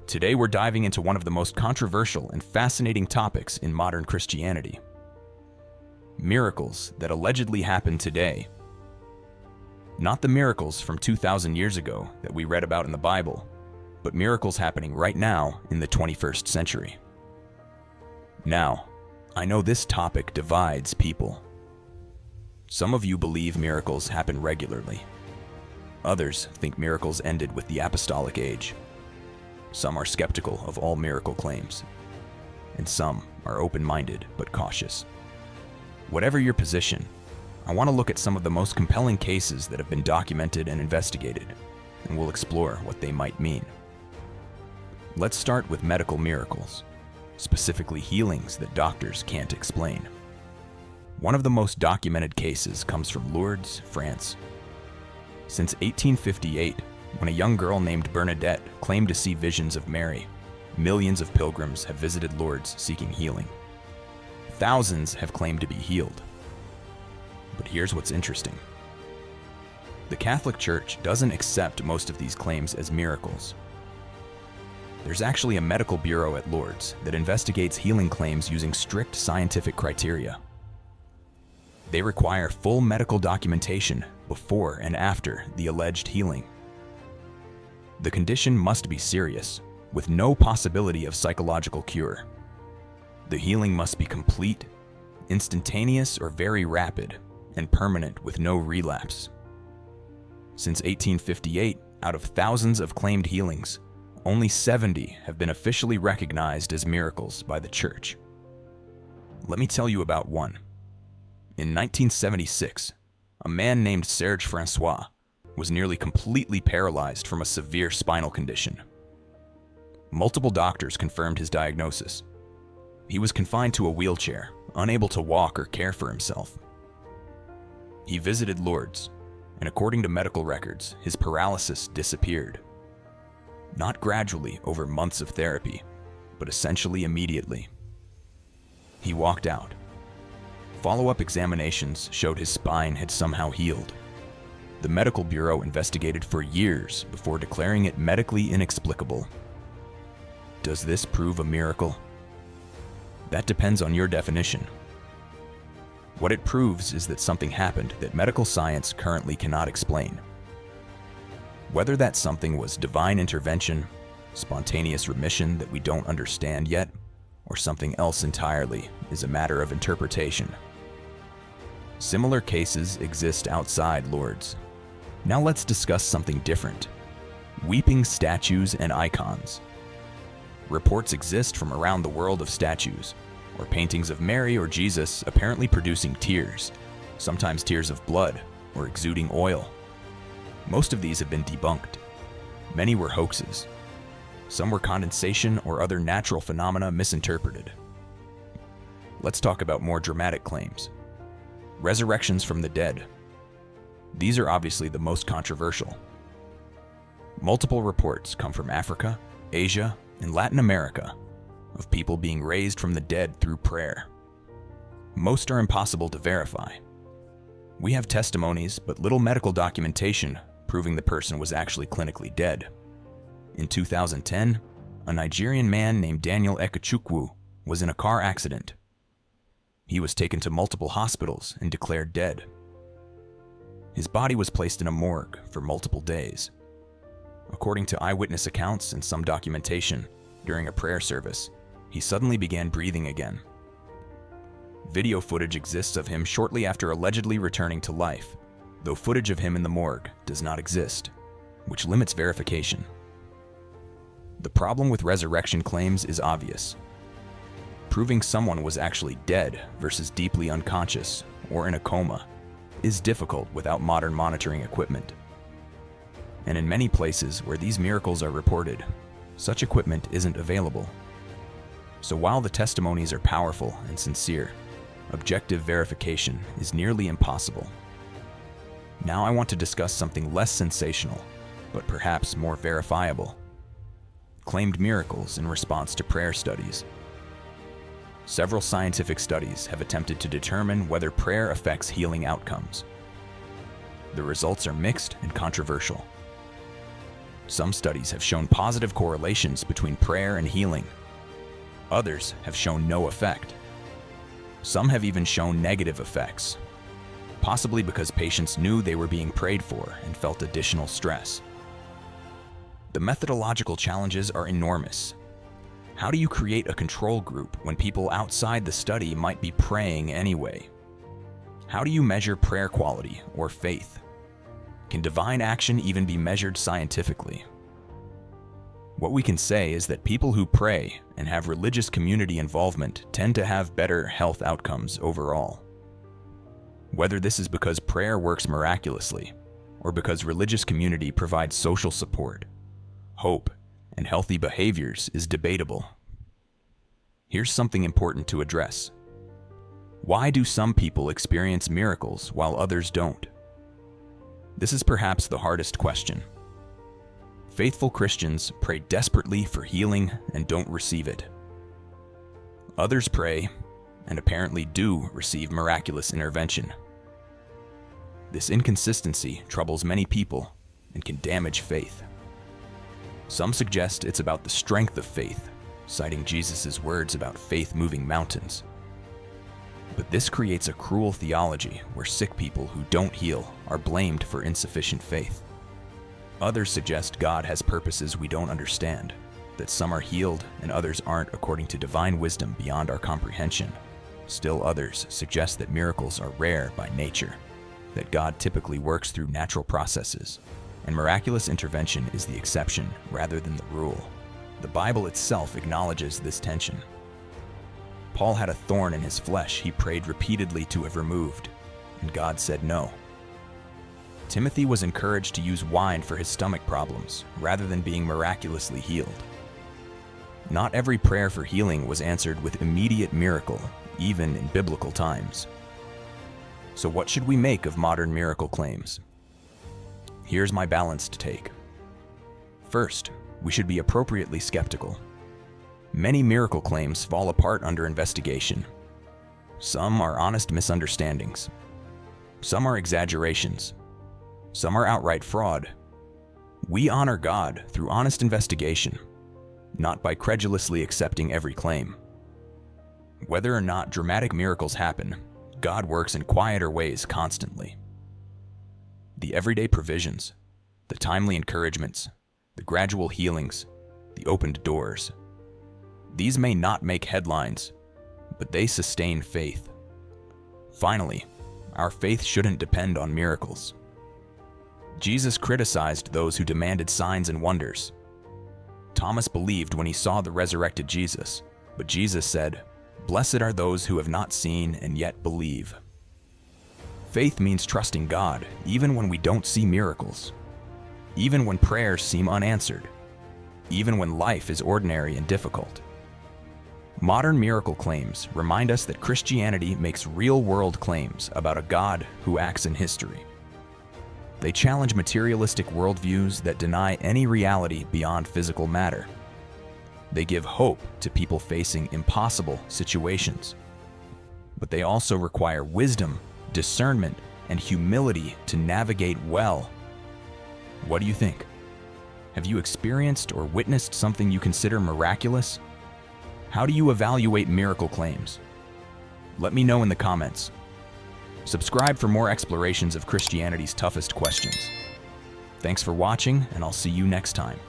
Today we're diving into one of the most controversial and fascinating topics in modern Christianity. Miracles that allegedly happen today. Not the miracles from 2,000 years ago that we read about in the Bible, but miracles happening right now in the 21st century. Now, I know this topic divides people. Some of you believe miracles happen regularly. Others think miracles ended with the apostolic age. Some are skeptical of all miracle claims, and some are open-minded but cautious. Whatever your position, I want to look at some of the most compelling cases that have been documented and investigated, and we'll explore what they might mean. Let's start with medical miracles, specifically healings that doctors can't explain. One of the most documented cases comes from Lourdes, France. Since 1858, when a young girl named Bernadette claimed to see visions of Mary, millions of pilgrims have visited Lourdes seeking healing. Thousands have claimed to be healed. But here's what's interesting. The Catholic Church doesn't accept most of these claims as miracles. There's actually a medical bureau at Lourdes that investigates healing claims using strict scientific criteria. They require full medical documentation before and after the alleged healing. The condition must be serious, with no possibility of psychological cure. The healing must be complete, instantaneous or very rapid, and permanent with no relapse. Since 1858, out of thousands of claimed healings, only 70 have been officially recognized as miracles by the Church. Let me tell you about one. In 1976, a man named Serge Francois was nearly completely paralyzed from a severe spinal condition. Multiple doctors confirmed his diagnosis. He was confined to a wheelchair, unable to walk or care for himself. He visited Lourdes, and according to medical records, his paralysis disappeared. Not gradually over months of therapy, but essentially immediately. He walked out. Follow-up examinations showed his spine had somehow healed. The medical bureau investigated for years before declaring it medically inexplicable. Does this prove a miracle? That depends on your definition. What it proves is that something happened that medical science currently cannot explain. Whether that something was divine intervention, spontaneous remission that we don't understand yet, or something else entirely is a matter of interpretation. Similar cases exist outside Lourdes. Now let's discuss something different. Weeping statues and icons. Reports exist from around the world of statues, or paintings of Mary or Jesus apparently producing tears, sometimes tears of blood or exuding oil. Most of these have been debunked. Many were hoaxes. Some were condensation or other natural phenomena misinterpreted. Let's talk about more dramatic claims. Resurrections from the dead. These are obviously the most controversial. Multiple reports come from Africa, Asia, and Latin America of people being raised from the dead through prayer. Most are impossible to verify. We have testimonies but little medical documentation proving the person was actually clinically dead. In 2010, a Nigerian man named Daniel Ekechukwu was in a car accident. He was taken to multiple hospitals and declared dead. His body was placed in a morgue for multiple days. According to eyewitness accounts and some documentation, during a prayer service, he suddenly began breathing again. Video footage exists of him shortly after allegedly returning to life, though footage of him in the morgue does not exist, which limits verification. The problem with resurrection claims is obvious. Proving someone was actually dead versus deeply unconscious or in a coma is difficult without modern monitoring equipment. And in many places where these miracles are reported, such equipment isn't available. So while the testimonies are powerful and sincere, objective verification is nearly impossible. Now I want to discuss something less sensational, but perhaps more verifiable. Claimed miracles in response to prayer studies. Several scientific studies have attempted to determine whether prayer affects healing outcomes. The results are mixed and controversial. Some studies have shown positive correlations between prayer and healing. Others have shown no effect. Some have even shown negative effects, possibly because patients knew they were being prayed for and felt additional stress. The methodological challenges are enormous. How do you create a control group when people outside the study might be praying anyway? How do you measure prayer quality or faith? Can divine action even be measured scientifically? What we can say is that people who pray and have religious community involvement tend to have better health outcomes overall. Whether this is because prayer works miraculously or because religious community provides social support, hope, and healthy behaviors is debatable. Here's something important to address. Why do some people experience miracles while others don't? This is perhaps the hardest question. Faithful Christians pray desperately for healing and don't receive it. Others pray and apparently do receive miraculous intervention. This inconsistency troubles many people and can damage faith. Some suggest it's about the strength of faith, citing Jesus' words about faith moving mountains. But this creates a cruel theology where sick people who don't heal are blamed for insufficient faith. Others suggest God has purposes we don't understand, that some are healed and others aren't according to divine wisdom beyond our comprehension. Still others suggest that miracles are rare by nature, that God typically works through natural processes, and miraculous intervention is the exception rather than the rule. The Bible itself acknowledges this tension. Paul had a thorn in his flesh he prayed repeatedly to have removed, and God said no. Timothy was encouraged to use wine for his stomach problems rather than being miraculously healed. Not every prayer for healing was answered with immediate miracle, even in biblical times. So what should we make of modern miracle claims? Here's my balanced take. First, we should be appropriately skeptical. Many miracle claims fall apart under investigation. Some are honest misunderstandings. Some are exaggerations. Some are outright fraud. We honor God through honest investigation, not by credulously accepting every claim. Whether or not dramatic miracles happen, God works in quieter ways constantly. The everyday provisions, the timely encouragements, the gradual healings, the opened doors. These may not make headlines, but they sustain faith. Finally, our faith shouldn't depend on miracles. Jesus criticized those who demanded signs and wonders. Thomas believed when he saw the resurrected Jesus, but Jesus said, "Blessed are those who have not seen and yet believe." Faith means trusting God even when we don't see miracles, even when prayers seem unanswered, even when life is ordinary and difficult. Modern miracle claims remind us that Christianity makes real-world claims about a God who acts in history. They challenge materialistic worldviews that deny any reality beyond physical matter. They give hope to people facing impossible situations. But they also require wisdom, discernment, and humility to navigate well. What do you think? Have you experienced or witnessed something you consider miraculous? How do you evaluate miracle claims? Let me know in the comments. Subscribe for more explorations of Christianity's toughest questions. Thanks for watching, and I'll see you next time.